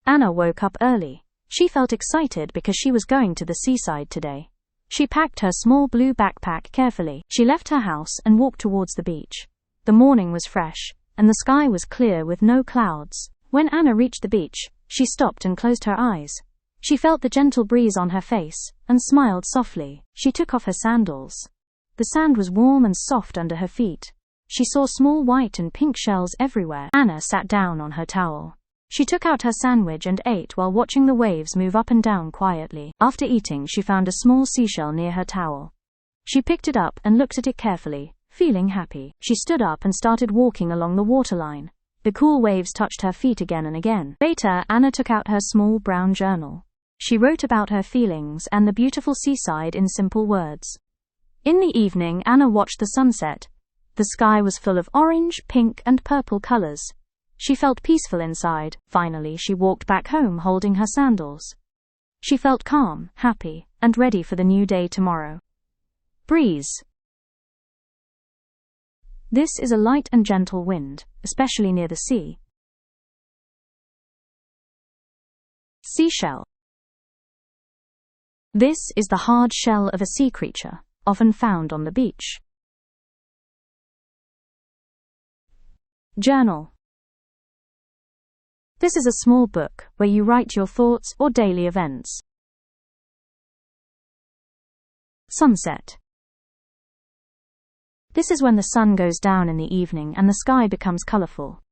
Anna woke up early. She felt excited because she was going to the seaside today. She packed her small blue backpack carefully. She left her house and walked towards the beach. The morning was fresh, and the sky was clear with no clouds. When Anna reached the beach, she stopped and closed her eyes. She felt the gentle breeze on her face, and smiled softly. She took off her sandals. The sand was warm and soft under her feet. She saw small white and pink shells everywhere. Anna sat down on her towel. She took out her sandwich and ate while watching the waves move up and down quietly. After eating, she found a small seashell near her towel. She picked it up and looked at it carefully, feeling happy. She stood up and started walking along the waterline. The cool waves touched her feet again and again. Later, Anna took out her small brown journal. She wrote about her feelings and the beautiful seaside in simple words. In the evening, Anna watched the sunset. The sky was full of orange, pink, and purple colors. She felt peaceful inside. Finally, she walked back home holding her sandals. She felt calm, happy, and ready for the new day tomorrow. Breeze. This is a light and gentle wind, especially near the sea. Seashell. This is the hard shell of a sea creature, often found on the beach. Journal. This is a small book where you write your thoughts or daily events. Sunset. This is when the sun goes down in the evening and the sky becomes colorful.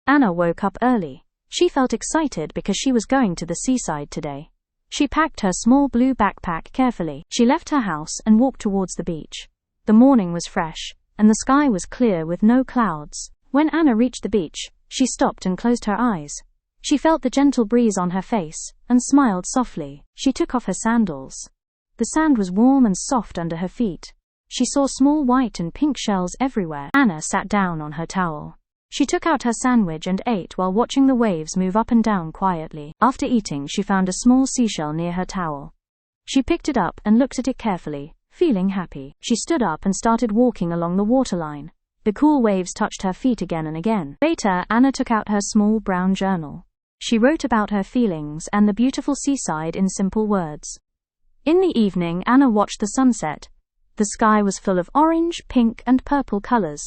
Anna woke up early. She felt excited because she was going to the seaside today. She packed her small blue backpack carefully. She left her house and walked towards the beach. The morning was fresh, and the sky was clear with no clouds. When Anna reached the beach, she stopped and closed her eyes. She felt the gentle breeze on her face, and smiled softly. She took off her sandals. The sand was warm and soft under her feet. She saw small white and pink shells everywhere. Anna sat down on her towel. She took out her sandwich and ate while watching the waves move up and down quietly. After eating, she found a small seashell near her towel. She picked it up and looked at it carefully, feeling happy. She stood up and started walking along the waterline. The cool waves touched her feet again and again. Later, Anna took out her small brown journal. She wrote about her feelings and the beautiful seaside in simple words. In the evening, Anna watched the sunset. The sky was full of orange, pink, and purple colors.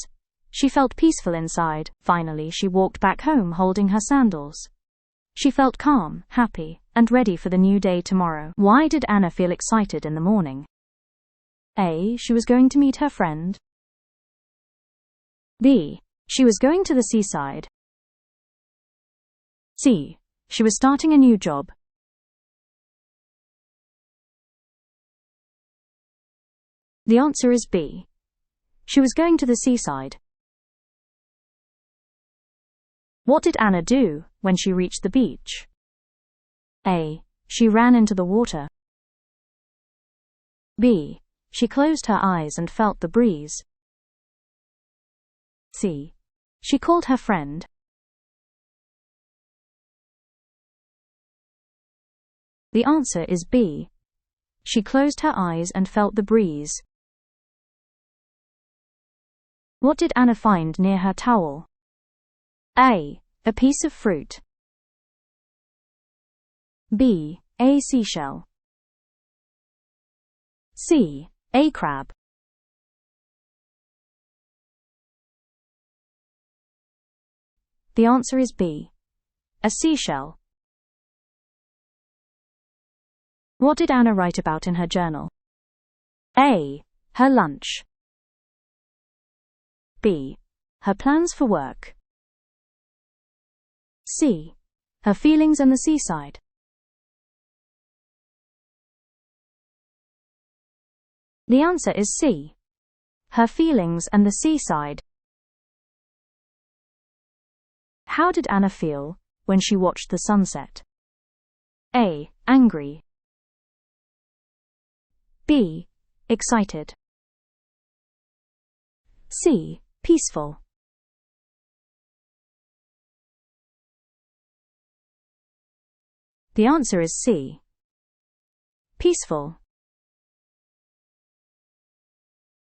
She felt peaceful inside. Finally, she walked back home holding her sandals. She felt calm, happy, and ready for the new day tomorrow. Why did Anna feel excited in the morning? A. She was going to meet her friend. B. She was going to the seaside. C. She was starting a new job. The answer is B. She was going to the seaside. What did Anna do when she reached the beach? A. She ran into the water. B. She closed her eyes and felt the breeze. C. She called her friend. The answer is B. She closed her eyes and felt the breeze. What did Anna find near her towel? A. A piece of fruit. B. A seashell. C. A crab. The answer is B. A seashell. What did Anna write about in her journal? A. Her lunch. B. Her plans for work. C. Her feelings and the seaside. The answer is C. Her feelings and the seaside. How did Anna feel when she watched the sunset? A. Angry. B. Excited. C. Peaceful. The answer is C. Peaceful.